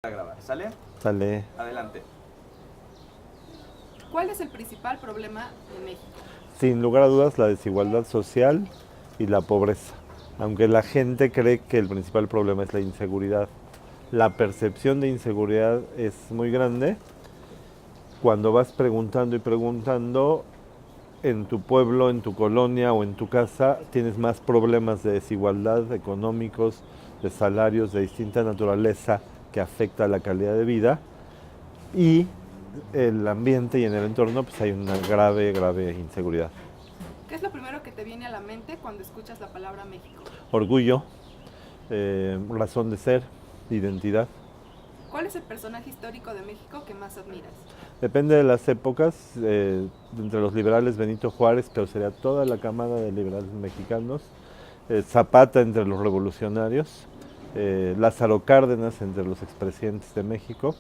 A grabar, ¿sale? Sale. Adelante. ¿Cuál es el principal problema de México? Sin lugar a dudas, la desigualdad social y la pobreza. Aunque la gente cree que el principal problema es la inseguridad, la percepción de inseguridad es muy grande. Cuando vas preguntando y preguntando, en tu pueblo, en tu colonia o en tu casa, tienes más problemas de desigualdad económicos, de salarios de distinta naturaleza que afecta a la calidad de vida, y el ambiente y en el entorno pues hay una grave inseguridad. ¿Qué es lo primero que te viene a la mente cuando escuchas la palabra México? Orgullo, razón de ser, identidad. ¿Cuál es el personaje histórico de México que más admiras? Depende de las épocas, entre los liberales Benito Juárez, pero sería toda la camada de liberales mexicanos, Zapata entre los revolucionarios, Lázaro Cárdenas entre los expresidentes de México,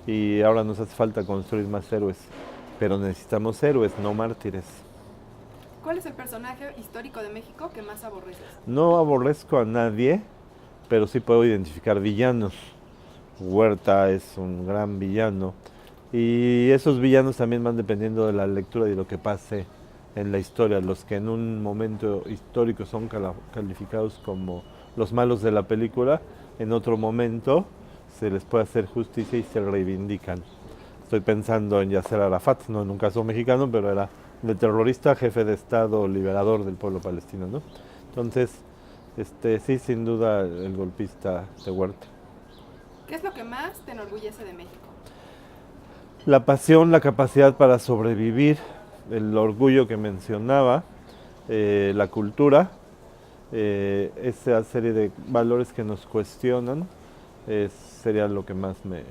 y ahora nos hace falta construir más héroes, pero necesitamos héroes, no mártires. ¿Cuál es el personaje histórico de México que más aborreces? No aborrezco a nadie, pero sí puedo identificar villanos. Huerta es un gran villano. Y esos villanos también van dependiendo de la lectura y de lo que pase en la historia. Los que en un momento histórico son calificados como los malos de la película, en otro momento se les puede hacer justicia y se reivindican. Estoy pensando en Yasser Arafat, no en un caso mexicano, pero era de terrorista, jefe de Estado, liberador del pueblo palestino, ¿no? Entonces, sí, sin duda, el golpista de Huerta. ¿Qué es lo que más te enorgullece de México? La pasión, la capacidad para sobrevivir, el orgullo que mencionaba, la cultura, esa serie de valores que nos cuestionan, sería lo que más me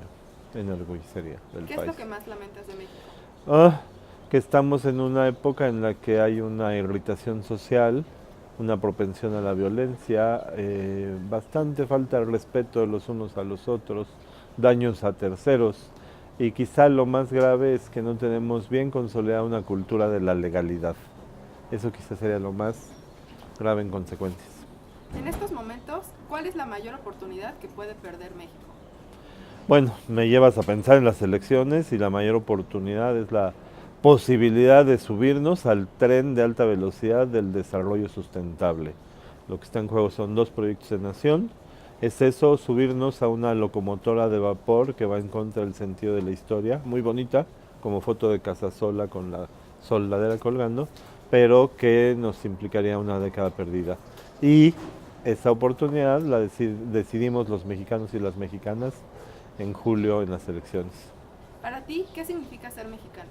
enorgullecería del ¿Qué es país. lo que más lamentas de México? Ah, que estamos en una época en la que hay una irritación social, una propensión a la violencia, bastante falta de respeto de los unos a los otros, daños a terceros, y quizá lo más grave es que no tenemos bien consolidada una cultura de la legalidad. Eso quizá sería lo más grave en consecuencias. En estos momentos, ¿cuál es la mayor oportunidad que puede perder México? Bueno, me llevas a pensar en las elecciones y la mayor oportunidad es la posibilidad de subirnos al tren de alta velocidad del desarrollo sustentable. Lo que está en juego son dos proyectos de nación. Es eso, subirnos a una locomotora de vapor que va en contra del sentido de la historia, muy bonita, como foto de Casasola con la soldadera colgando, pero que nos implicaría una década perdida. Y esa oportunidad la decidimos los mexicanos y las mexicanas en julio en las elecciones. Para ti, ¿qué significa ser mexicano?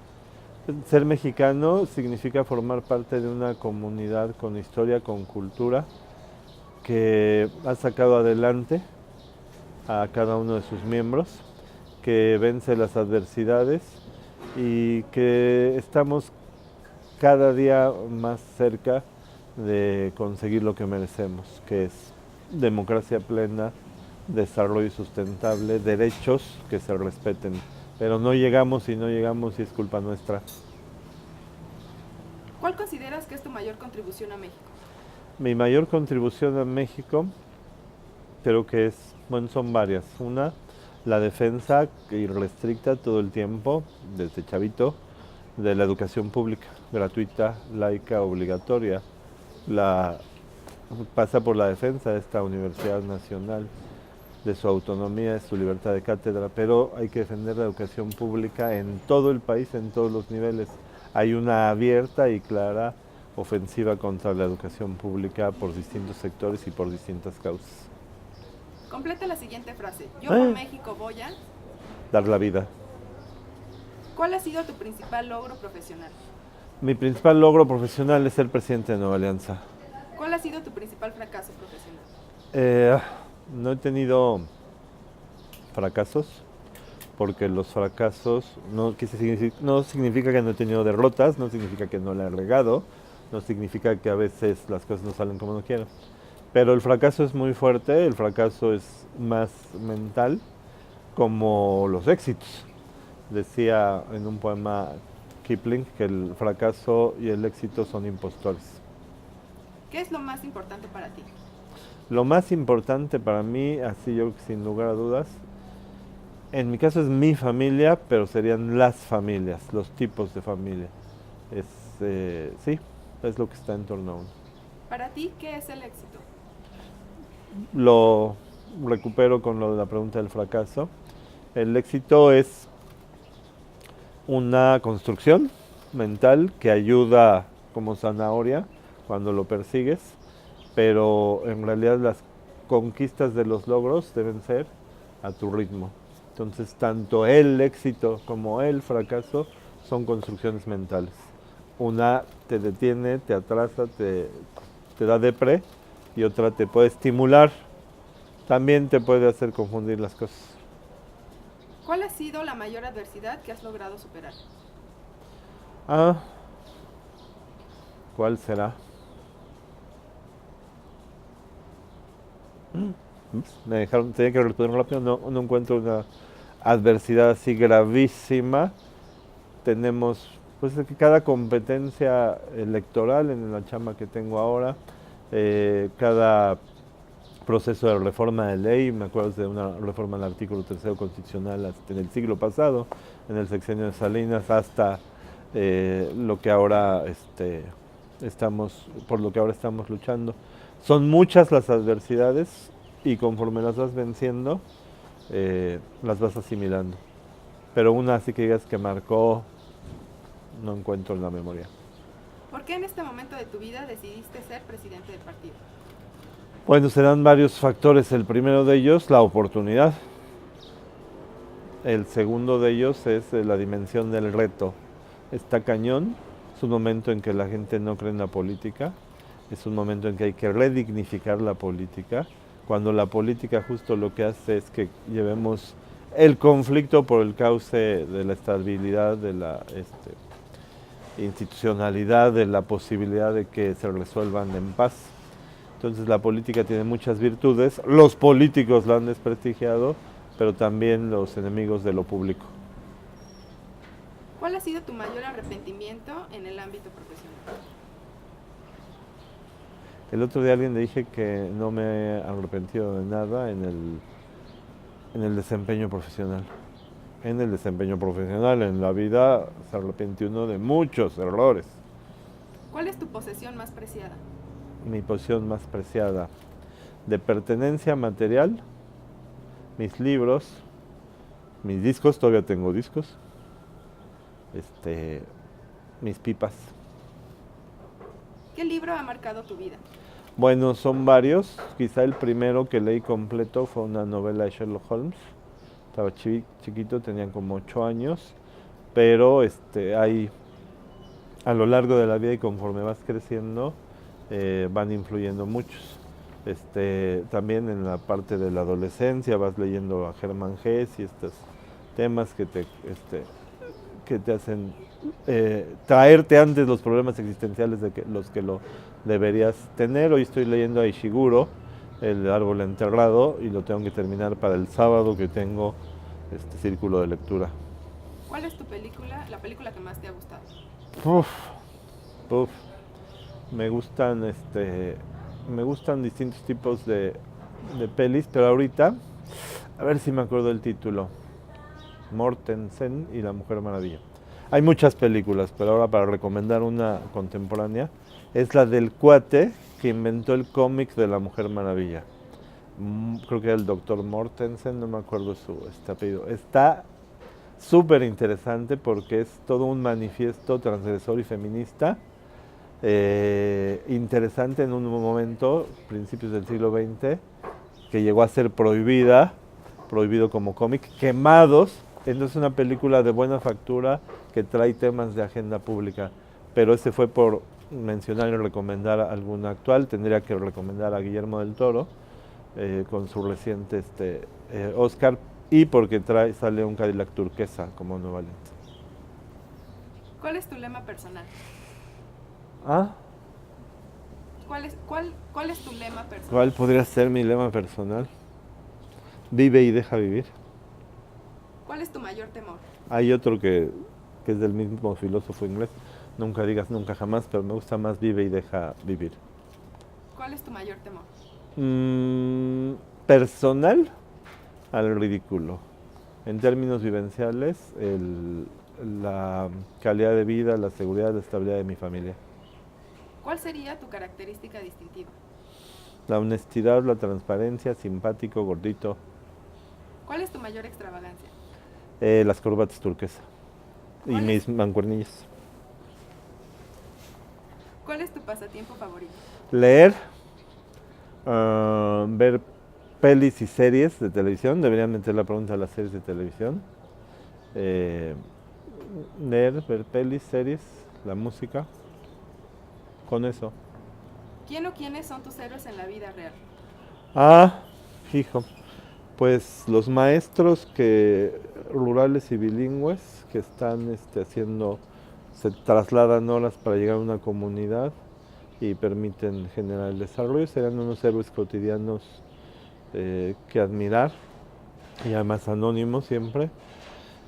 Ser mexicano significa formar parte de una comunidad con historia, con cultura, que ha sacado adelante a cada uno de sus miembros, que vence las adversidades y que estamos cada día más cerca de conseguir lo que merecemos, que es democracia plena, desarrollo sustentable, derechos que se respeten. Pero no llegamos y no llegamos y es culpa nuestra. ¿Cuál consideras que es tu mayor contribución a México? Mi mayor contribución a México creo que bueno, son varias. Una, la defensa irrestricta todo el tiempo, desde chavito, de la educación pública, gratuita, laica, obligatoria. La, pasa por la defensa de esta Universidad Nacional, de su autonomía, de su libertad de cátedra, pero hay que defender la educación pública en todo el país, en todos los niveles. Hay una abierta y clara ofensiva contra la educación pública por distintos sectores y por distintas causas. Completa la siguiente frase. Yo por México voy a... Dar la vida. ¿Cuál ha sido tu principal logro profesional? Mi principal logro profesional es ser presidente de Nueva Alianza. ¿Cuál ha sido tu principal fracaso profesional? No he tenido fracasos, porque los fracasos no significa que no he tenido derrotas, no significa que no la he regado, no significa que a veces las cosas no salen como no quiero. Pero el fracaso es muy fuerte, el fracaso es más mental, como los éxitos. Decía en un poema Kipling que el fracaso y el éxito son impostores. ¿Qué es lo más importante para ti? Lo más importante para mí, así yo sin lugar a dudas, En mi caso es mi familia, pero serían las familias, los tipos de familia. Es, sí, es lo que está en torno a uno. Para ti, ¿qué es el éxito? Lo recupero con lo de la pregunta del fracaso. El éxito es una construcción mental que ayuda como zanahoria cuando lo persigues, pero en realidad las conquistas de los logros deben ser a tu ritmo. Entonces, tanto el éxito como el fracaso son construcciones mentales. Una te detiene, te atrasa, te da depre, y otra te puede estimular. También te puede hacer confundir las cosas. ¿Cuál ha sido la mayor adversidad que has logrado superar? Ah, ¿cuál será? Me dejaron, tenía que responder rápido, no encuentro una adversidad así gravísima. Tenemos, pues que cada competencia electoral en la chamba que tengo ahora, cada proceso de reforma de ley, me acuerdo de una reforma del artículo 3 constitucional en el siglo pasado, en el sexenio de Salinas, hasta lo que ahora por lo que ahora estamos luchando. Son muchas las adversidades y conforme las vas venciendo, las vas asimilando. Pero una así que digas que marcó, no encuentro en la memoria. ¿Por qué en este momento de tu vida decidiste ser presidente del partido? Bueno, se dan varios factores. El primero de ellos, la oportunidad. El segundo de ellos es la dimensión del reto. Está cañón, es un momento en que la gente no cree en la política, es un momento en que hay que redignificar la política, cuando la política justo lo que hace es que llevemos el conflicto por el cauce de la estabilidad, de la institucionalidad, de la posibilidad de que se resuelvan en paz. Entonces la política tiene muchas virtudes, los políticos la han desprestigiado, pero también los enemigos de lo público. ¿Cuál ha sido tu mayor arrepentimiento en el ámbito profesional? El otro día a alguien le dije que no me he arrepentido de nada en el desempeño profesional. En el desempeño profesional, en la vida, se arrepiente uno de muchos errores. ¿Cuál es tu posesión más preciada? Mi posición más preciada de pertenencia material, mis libros, mis discos, todavía tengo discos, mis pipas. ¿Qué libro ha marcado tu vida? Bueno, son varios. Quizá el primero que leí completo fue una novela de Sherlock Holmes. Estaba chiquito, tenía como 8 años, pero hay a lo largo de la vida y conforme vas creciendo, van influyendo muchos. También en la parte de la adolescencia vas leyendo a Germán Hesse y estos temas que te hacen traerte antes los problemas existenciales de los que lo deberías tener. Hoy estoy leyendo a Ishiguro, El árbol enterrado, y lo tengo que terminar para el sábado que tengo este círculo de lectura. ¿Cuál es la película que más te ha gustado? Uf, me gustan distintos tipos de pelis, pero ahorita, a ver si me acuerdo el título. Mortensen y La Mujer Maravilla. Hay muchas películas, pero ahora para recomendar una contemporánea, es la del cuate que inventó el cómic de La Mujer Maravilla. Creo que era el doctor Mortensen, no me acuerdo su apellido. Está súper interesante porque es todo un manifiesto transgresor y feminista. Interesante en un momento, principios del siglo XX, que llegó a ser prohibido como cómic, Quemados. Entonces es una película de buena factura que trae temas de agenda pública, pero ese fue por mencionar y recomendar alguna actual. Tendría que recomendar a Guillermo del Toro con su reciente Oscar, y porque sale un Cadillac turquesa como nueva lente. ¿Cuál es tu lema personal? ¿Ah? ¿Cuál es tu lema personal? ¿Cuál podría ser mi lema personal? Vive y deja vivir. ¿Cuál es tu mayor temor? Hay otro que es del mismo filósofo inglés, nunca digas nunca jamás, pero me gusta más vive y deja vivir. ¿Cuál es tu mayor temor? Personal, al ridículo. En términos vivenciales, la calidad de vida, la seguridad, la estabilidad de mi familia. ¿Cuál sería tu característica distintiva? La honestidad, la transparencia, simpático, gordito. ¿Cuál es tu mayor extravagancia? Las corbatas turquesa y ¿Cuál mis es, mancuernillas. ¿Cuál es tu pasatiempo favorito? Leer, ver pelis y series de televisión. Deberían meter la pregunta a las series de televisión. Eh, Leer, ver pelis, series, la música. Con eso. ¿Quién o quiénes son tus héroes en la vida real? Ah, hijo. Pues los maestros rurales y bilingües que están se trasladan horas para llegar a una comunidad y permiten generar el desarrollo, serían unos héroes cotidianos que admirar y además anónimos siempre.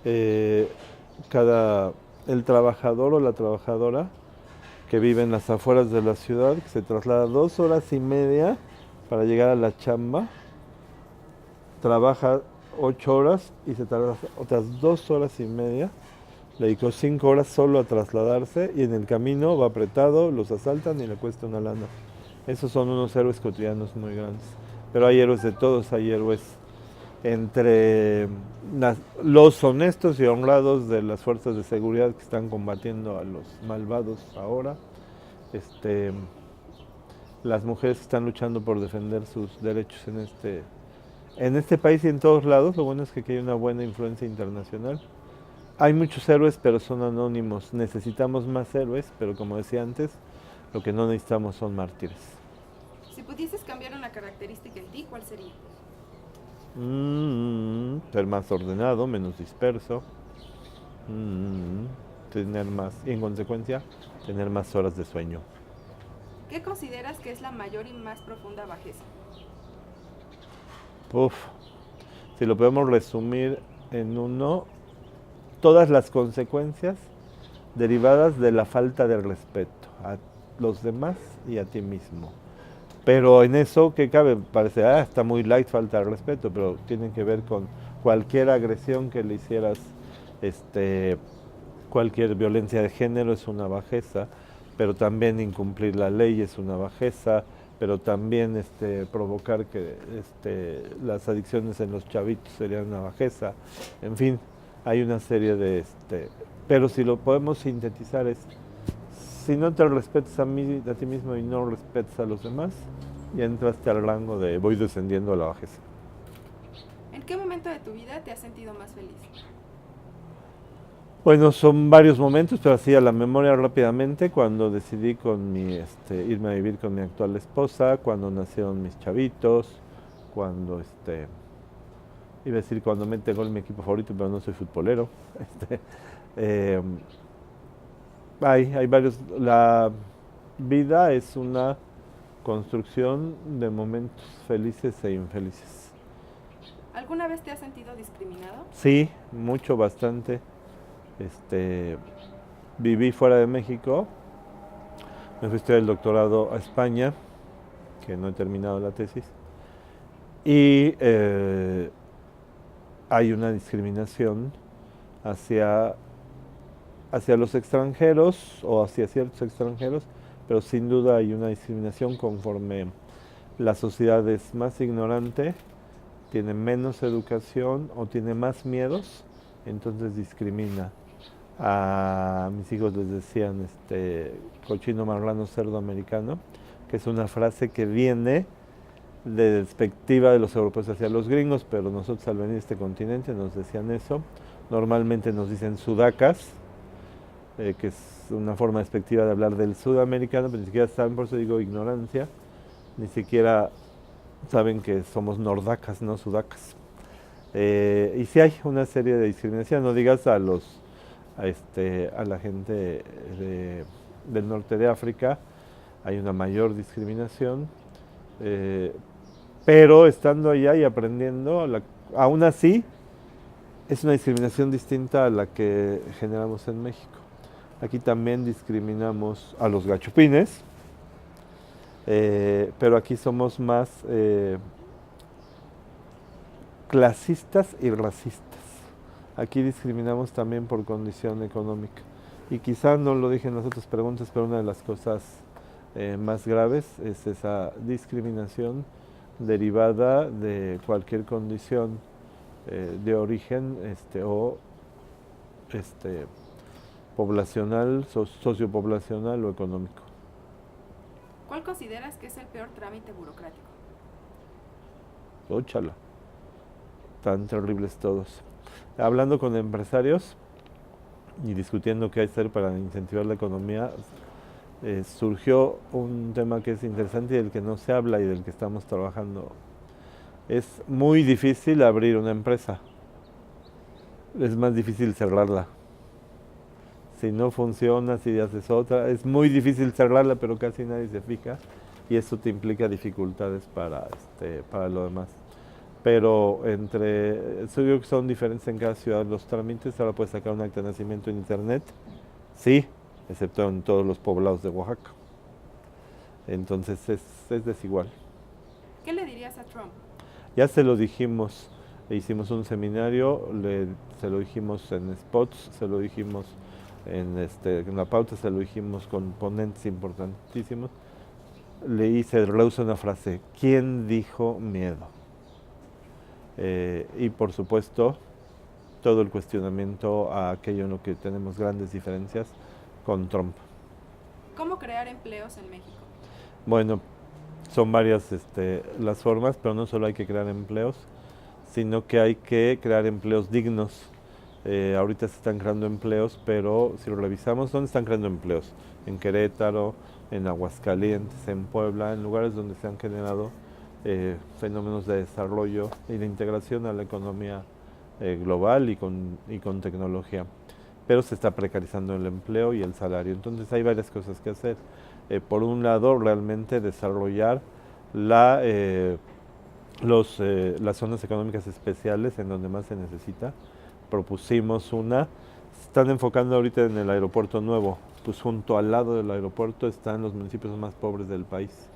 Eh, el trabajador o la trabajadora que vive en las afueras de la ciudad, que se traslada 2 horas y media para llegar a la chamba, trabaja 8 horas y se tarda otras 2 horas y media. Le dedicó 5 horas solo a trasladarse y en el camino va apretado, los asaltan y le cuesta una lana. Esos son unos héroes cotidianos muy grandes. Pero hay héroes de todos, hay héroes entre los honestos y honrados de las fuerzas de seguridad que están combatiendo a los malvados ahora. Las mujeres que están luchando por defender sus derechos en este país y en todos lados. Lo bueno es que aquí hay una buena influencia internacional. Hay muchos héroes, pero son anónimos. Necesitamos más héroes, pero como decía antes, lo que no necesitamos son mártires. Si pudieses cambiar una característica en ti, ¿cuál sería? Ser más ordenado, menos disperso. Tener más, y en consecuencia, tener más horas de sueño. ¿Qué consideras que es la mayor y más profunda bajeza? Uf, si lo podemos resumir en uno, todas las consecuencias derivadas de la falta de respeto a los demás y a ti mismo. Pero en eso, ¿qué cabe? Parece, está muy light, falta de respeto, pero tiene que ver con cualquier agresión que le hicieras, cualquier violencia de género es una bajeza, pero también incumplir la ley es una bajeza, pero también provocar que las adicciones en los chavitos serían una bajeza. En fin, hay una serie pero si lo podemos sintetizar es, si no te respetas a ti mismo y no respetas a los demás, ya entraste al rango de voy descendiendo a la bajeza. ¿En qué momento de tu vida te has sentido más feliz? Bueno, son varios momentos, pero así a la memoria rápidamente, cuando decidí irme a vivir con mi actual esposa, cuando nacieron mis chavitos, cuando iba a decir cuando me gol mi equipo favorito, pero no soy futbolero. Eh, hay varios. La vida es una construcción de momentos felices e infelices. ¿Alguna vez te has sentido discriminado? Sí, mucho, bastante. Viví fuera de México, me fui a estudiar el doctorado a España, que no he terminado la tesis, y hay una discriminación hacia los extranjeros o hacia ciertos extranjeros, pero sin duda hay una discriminación conforme la sociedad es más ignorante, tiene menos educación o tiene más miedos, entonces discrimina. A mis hijos les decían cochino, marrano, cerdo americano, que es una frase que viene de despectiva de los europeos hacia los gringos, pero nosotros al venir a este continente nos decían eso. Normalmente nos dicen sudacas, que es una forma despectiva de hablar del sudamericano, pero ni siquiera saben, por eso digo ignorancia, ni siquiera saben que somos nordacas, no sudacas. Y sí hay una serie de discriminación, no digas a la gente del norte de África, hay una mayor discriminación, pero estando allá y aprendiendo, aún así es una discriminación distinta a la que generamos en México. Aquí también discriminamos a los gachupines, pero aquí somos más clasistas y racistas. Aquí discriminamos también por condición económica. Y quizá no lo dije en las otras preguntas, pero una de las cosas más graves es esa discriminación derivada de cualquier condición de origen o este, poblacional, sociopoblacional o económico. ¿Cuál consideras que es el peor trámite burocrático? Óchala, tan terribles todos. Hablando con empresarios y discutiendo qué hay que hacer para incentivar la economía, surgió un tema que es interesante y del que no se habla y del que estamos trabajando. Es muy difícil abrir una empresa, es más difícil cerrarla. Si no funciona, si haces otra, es muy difícil cerrarla, pero casi nadie se fija y eso te implica dificultades para lo demás. Pero yo creo que son diferentes en cada ciudad los trámites. Ahora puedes sacar un acta de nacimiento en internet, sí, excepto en todos los poblados de Oaxaca. Entonces es desigual. ¿Qué le dirías a Trump? Ya se lo dijimos, hicimos un seminario, se lo dijimos en spots, se lo dijimos en la pauta, se lo dijimos con ponentes importantísimos. Le hice rehúsa una frase: ¿quién dijo miedo? Y por supuesto, todo el cuestionamiento a aquello en lo que tenemos grandes diferencias con Trump. ¿Cómo crear empleos en México? Bueno, son varias las formas, pero no solo hay que crear empleos, sino que hay que crear empleos dignos. Ahorita se están creando empleos, pero si lo revisamos, ¿dónde están creando empleos? En Querétaro, en Aguascalientes, en Puebla, en lugares donde se han generado fenómenos de desarrollo y de integración a la economía global y con tecnología. Pero se está precarizando el empleo y el salario. Entonces hay varias cosas que hacer. Por un lado, realmente desarrollar las zonas económicas especiales en donde más se necesita. Propusimos una, se están enfocando ahorita en el aeropuerto nuevo, pues junto al lado del aeropuerto están los municipios más pobres del país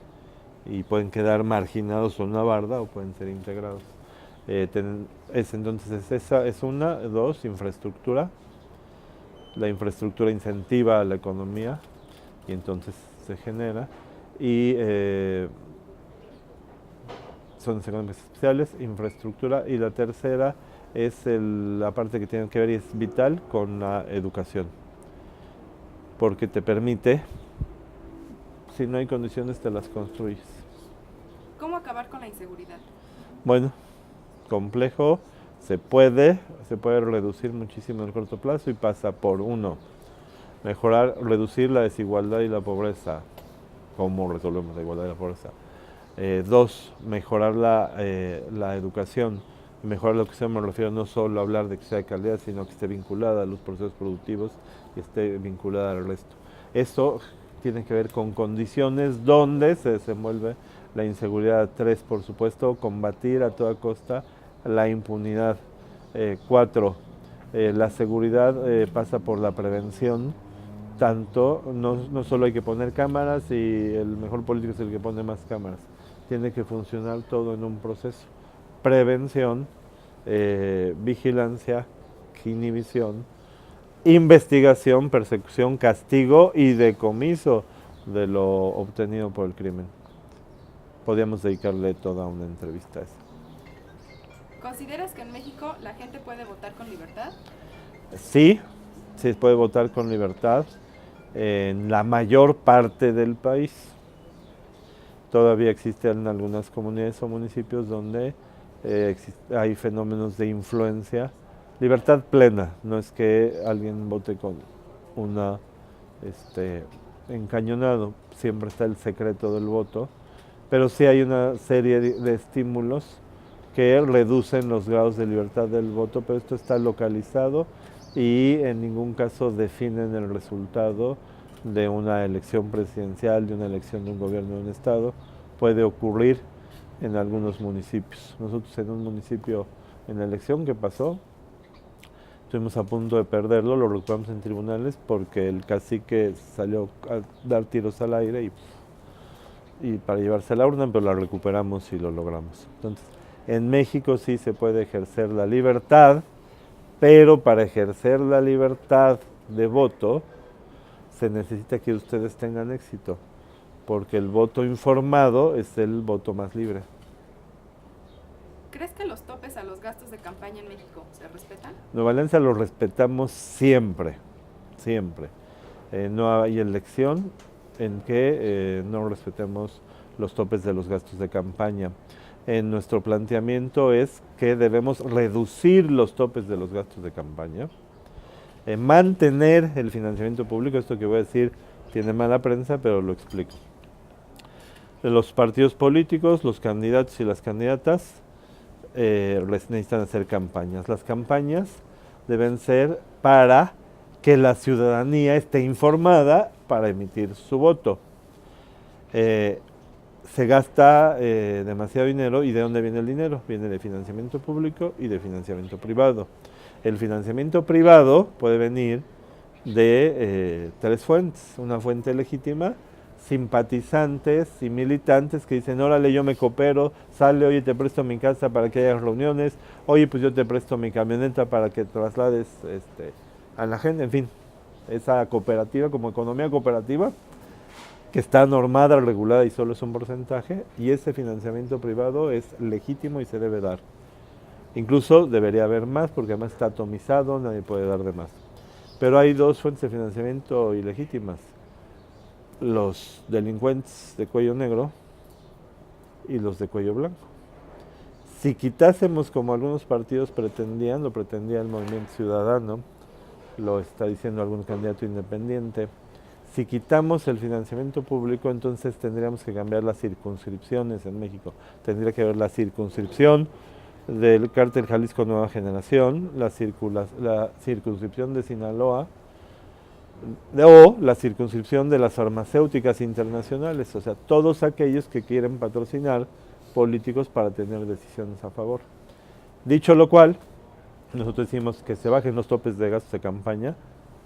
y pueden quedar marginados por una barda o pueden ser integrados. Entonces esa es una. Dos, infraestructura. La infraestructura incentiva a la economía y entonces se genera. Y zonas económicas especiales, infraestructura. Y la tercera es la parte que tiene que ver y es vital con la educación, porque te permite, si no hay condiciones te las construyes. ¿Cómo acabar con la inseguridad? Bueno, complejo, se puede reducir muchísimo en el corto plazo y pasa por uno, reducir la desigualdad y la pobreza. ¿Cómo resolvemos la igualdad y la pobreza? Dos, mejorar la educación. Mejorar la educación me refiero no solo a hablar de que sea de calidad, sino que esté vinculada a los procesos productivos y esté vinculada al resto. Eso tiene que ver con condiciones donde se desenvuelve la inseguridad. Tres, por supuesto, combatir a toda costa la impunidad. Cuatro, la seguridad pasa por la prevención. Tanto, no solo hay que poner cámaras y el mejor político es el que pone más cámaras. Tiene que funcionar todo en un proceso. Prevención, vigilancia, inhibición, investigación, persecución, castigo y decomiso de lo obtenido por el crimen. Podríamos dedicarle toda una entrevista a eso. ¿Consideras que en México la gente puede votar con libertad? Sí, se puede votar con libertad en la mayor parte del país. Todavía existen algunas comunidades o municipios donde hay fenómenos de influencia. Libertad plena, no es que alguien vote con una encañonado, siempre está el secreto del voto, pero sí hay una serie de estímulos que reducen los grados de libertad del voto, pero esto está localizado y en ningún caso definen el resultado de una elección presidencial, de una elección de un gobierno de un estado. Puede ocurrir en algunos municipios. Nosotros en un municipio en la elección que pasó, estuvimos a punto de perderlo, lo recuperamos en tribunales porque el cacique salió a dar tiros al aire y para llevarse a la urna, pero la recuperamos y lo logramos. Entonces, en México sí se puede ejercer la libertad, Pero para ejercer la libertad de voto se necesita que ustedes tengan éxito, porque el voto informado es el voto más libre. ¿Crees que los topes a los gastos de campaña en México se respetan? Nueva Alianza lo respetamos siempre, siempre. No hay elección en que no respetemos los topes de los gastos de campaña. En nuestro planteamiento es que debemos reducir los topes de los gastos de campaña, mantener el financiamiento público. Esto que voy a decir tiene mala prensa, pero lo explico. Los partidos políticos, los candidatos y las candidatas necesitan hacer campañas. Las campañas deben ser para que la ciudadanía esté informada para emitir su voto. Se gasta demasiado dinero. ¿Y de dónde viene el dinero? Viene de financiamiento público y de financiamiento privado. El financiamiento privado puede venir de tres fuentes. Una fuente legítima, simpatizantes y militantes que dicen, órale, yo me coopero, sale, oye, te presto mi casa para que haya reuniones, oye, pues yo te presto mi camioneta para que traslades a la gente, en fin, esa cooperativa, como economía cooperativa, que está normada, regulada y solo es un porcentaje, y ese financiamiento privado es legítimo y se debe dar. Incluso debería haber más, porque además está atomizado, nadie puede dar de más. Pero hay dos fuentes de financiamiento ilegítimas: los delincuentes de cuello negro y los de cuello blanco. Si quitásemos, como algunos partidos pretendían, lo pretendía el Movimiento Ciudadano, lo está diciendo algún candidato independiente, si quitamos el financiamiento público, entonces tendríamos que cambiar las circunscripciones en México. Tendría que haber la circunscripción del Cártel Jalisco Nueva Generación, la circunscripción de Sinaloa, o la circunscripción de las farmacéuticas internacionales, o sea, todos aquellos que quieren patrocinar políticos para tener decisiones a favor. Dicho lo cual, nosotros decimos que se bajen los topes de gastos de campaña,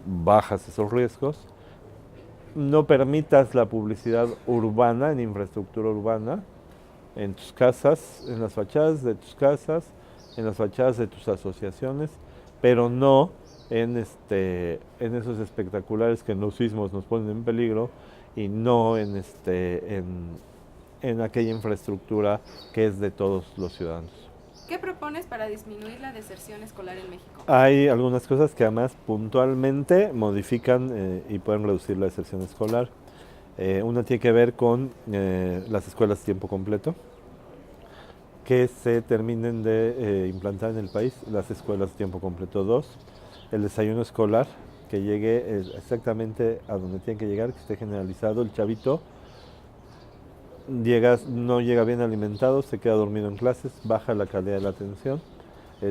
bajas esos riesgos, no permitas la publicidad urbana en infraestructura urbana, en tus casas, en las fachadas de tus casas, en las fachadas de tus asociaciones, pero no en esos espectaculares que en los sismos nos ponen en peligro, y no en aquella infraestructura que es de todos los ciudadanos. ¿Qué propones para disminuir la deserción escolar en México? Hay algunas cosas que además puntualmente modifican y pueden reducir la deserción escolar. Una tiene que ver con las escuelas tiempo completo, que se terminen de implantar en el país las escuelas tiempo completo. 2, el desayuno escolar, que llegue exactamente a donde tiene que llegar, que esté generalizado. El chavito no llega bien alimentado, se queda dormido en clases, baja la calidad de la atención,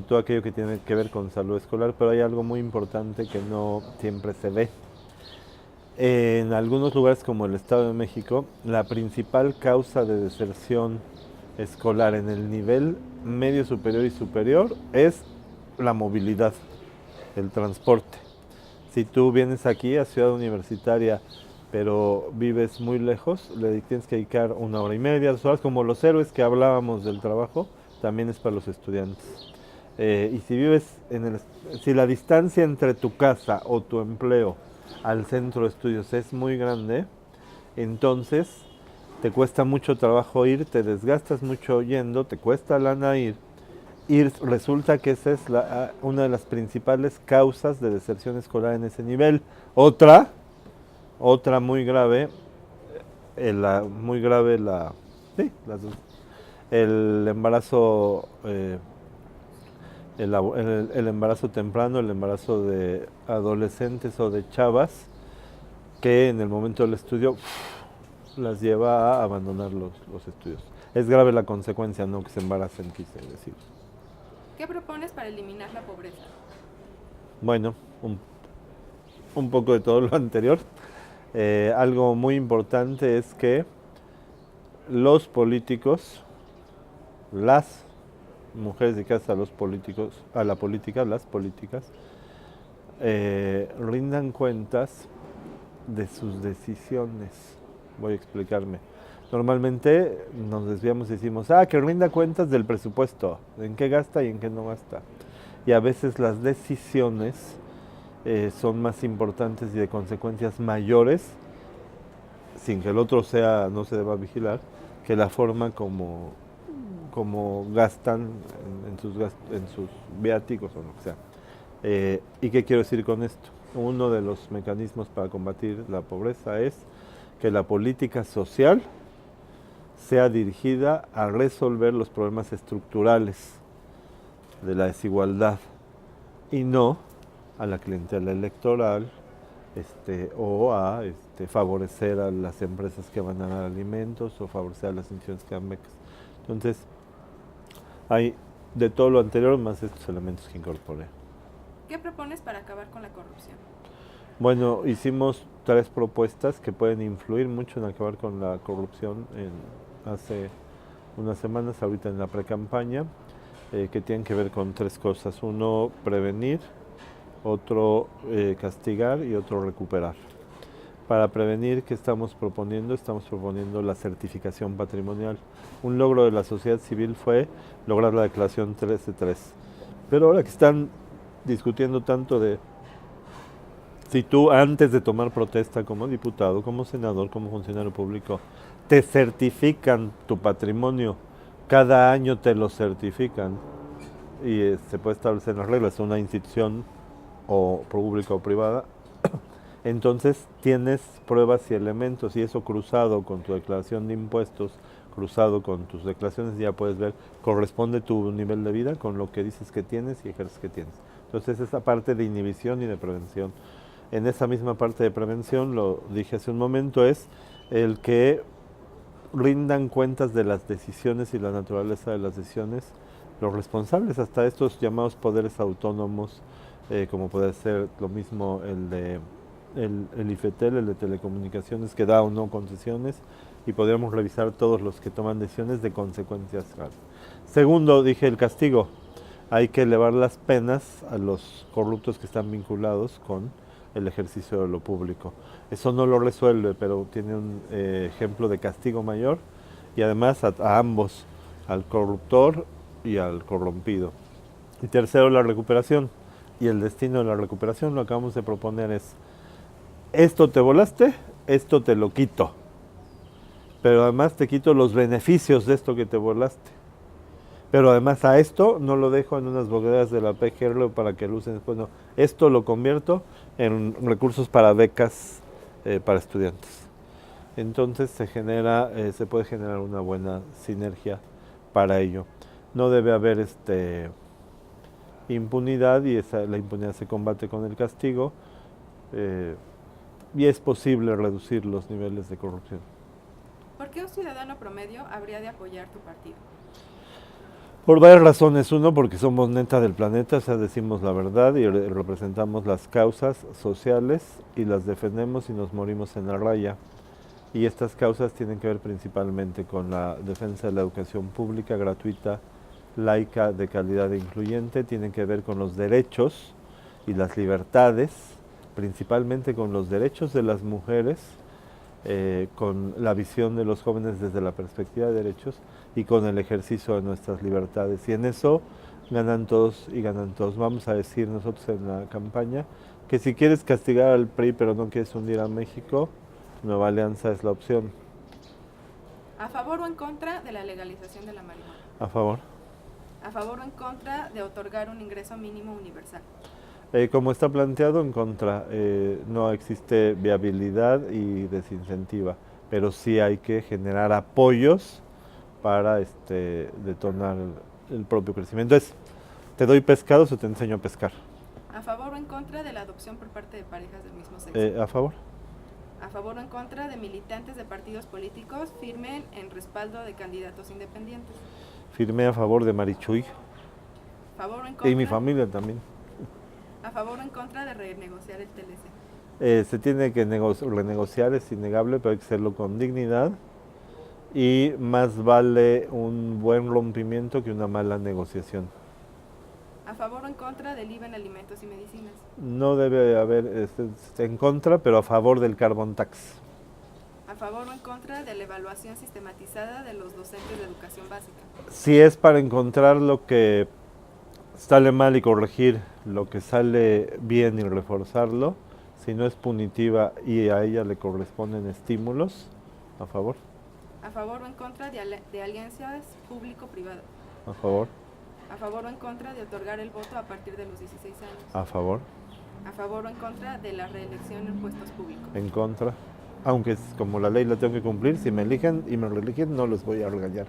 todo aquello que tiene que ver con salud escolar. Pero hay algo muy importante que no siempre se ve. En algunos lugares como el Estado de México, la principal causa de deserción escolar en el nivel medio superior y superior es la movilidad, el transporte. Si tú vienes aquí a Ciudad Universitaria, pero vives muy lejos, le tienes que dedicar 1 hora y media, 2 horas, como los héroes que hablábamos del trabajo, también es para los estudiantes. Y si vives si la distancia entre tu casa o tu empleo al centro de estudios es muy grande, entonces te cuesta mucho trabajo ir, te desgastas mucho yendo, te cuesta lana ir, y resulta que esa es una de las principales causas de deserción escolar en ese nivel. Otra muy grave, el embarazo, el embarazo temprano, el embarazo de adolescentes o de chavas, que en el momento del estudio las lleva a abandonar los estudios. Es grave la consecuencia, no que se embaracen, quise decir. ¿Qué propones para eliminar la pobreza? Bueno, un poco de todo lo anterior. Algo muy importante es que los políticos, las mujeres dedicadas a la política, las políticas, rindan cuentas de sus decisiones. Voy a explicarme. Normalmente nos desviamos y decimos, que rinda cuentas del presupuesto, en qué gasta y en qué no gasta. y a veces las decisiones son más importantes y de consecuencias mayores, sin que el otro no se deba vigilar, que la forma como gastan en sus viáticos o lo que sea. ¿Y qué quiero decir con esto? Uno de los mecanismos para combatir la pobreza es que la política social sea dirigida a resolver los problemas estructurales de la desigualdad y no a la clientela electoral o a favorecer a las empresas que van a dar alimentos o favorecer a las instituciones que dan becas. Entonces, hay de todo lo anterior más estos elementos que incorporé. ¿Qué propones para acabar con la corrupción? Bueno, hicimos 3 propuestas que pueden influir mucho en acabar con la corrupción hace unas semanas, ahorita en la precampaña, que tienen que ver con 3 cosas. Uno, prevenir, otro, castigar y otro, recuperar. Para prevenir, ¿qué estamos proponiendo? Estamos proponiendo la certificación patrimonial. Un logro de la sociedad civil fue lograr la declaración 13.3. Pero ahora que están discutiendo tanto de si tú antes de tomar protesta como diputado, como senador, como funcionario público, te certifican tu patrimonio, cada año te lo certifican y se puede establecer en las reglas, una institución o pública o privada, entonces tienes pruebas y elementos y eso cruzado con tu declaración de impuestos, cruzado con tus declaraciones, ya puedes ver, corresponde tu nivel de vida con lo que dices que tienes y ejerces que tienes. Entonces esa parte de inhibición y de prevención. En esa misma parte de prevención, lo dije hace un momento, es el que rindan cuentas de las decisiones y la naturaleza de las decisiones los responsables, hasta estos llamados poderes autónomos, como puede ser lo mismo el IFETEL, el de telecomunicaciones, que da o no concesiones, y podríamos revisar todos los que toman decisiones de consecuencias graves. Segundo, dije el castigo. Hay que elevar las penas a los corruptos que están vinculados con el ejercicio de lo público. Eso no lo resuelve, pero tiene un ejemplo de castigo mayor y además a ambos, al corruptor y al corrompido. Y tercero, la recuperación. Y el destino de la recuperación, lo que acabamos de proponer es, esto te volaste, esto te lo quito, pero además te quito los beneficios de esto que te volaste. Pero además a esto no lo dejo en unas bodegas de la PGR para que lo usen después, no. Esto lo convierto en recursos para becas para estudiantes. Entonces se puede generar una buena sinergia para ello. No debe haber impunidad y la impunidad se combate con el castigo y es posible reducir los niveles de corrupción. ¿Por qué un ciudadano promedio habría de apoyar tu partido? Por varias razones. Uno, porque somos neta del planeta, o sea, decimos la verdad y representamos las causas sociales y las defendemos y nos morimos en la raya. Y estas causas tienen que ver principalmente con la defensa de la educación pública, gratuita, laica, de calidad e incluyente, tienen que ver con los derechos y las libertades, principalmente con los derechos de las mujeres, con la visión de los jóvenes desde la perspectiva de derechos y con el ejercicio de nuestras libertades. Y en eso ganan todos y ganan todos. Vamos a decir nosotros en la campaña que si quieres castigar al PRI pero no quieres hundir a México, Nueva Alianza es la opción. ¿A favor o en contra de la legalización de la marihuana? A favor. ¿A favor o en contra de otorgar un ingreso mínimo universal? Como está planteado, en contra. No existe viabilidad y desincentiva, pero sí hay que generar apoyos para detonar el propio crecimiento. ¿Te doy pescados o te enseño a pescar? ¿A favor o en contra de la adopción por parte de parejas del mismo sexo? A favor. ¿A favor o en contra de militantes de partidos políticos firmen en respaldo de candidatos independientes? Firmé a favor de Marichuy. ¿A favor o en contra? Y mi familia también. ¿A favor o en contra de renegociar el TLC? Se tiene que renegociar, es innegable, pero hay que hacerlo con dignidad y más vale un buen rompimiento que una mala negociación. ¿A favor o en contra del IVA en alimentos y medicinas? No debe haber en contra, pero a favor del carbon tax. ¿A favor o en contra de la evaluación sistematizada de los docentes de educación básica? Si es para encontrar lo que sale mal y corregir lo que sale bien y reforzarlo. Si no es punitiva y a ella le corresponden estímulos, a favor, A favor o en contra de alianzas público-privadas. a favor, A favor o en contra de otorgar el voto a partir de los 16 años. a favor, A favor o en contra de la reelección en puestos públicos. en contra. Aunque como la ley la tengo que cumplir, si me eligen y me reeligen, no los voy a regañar.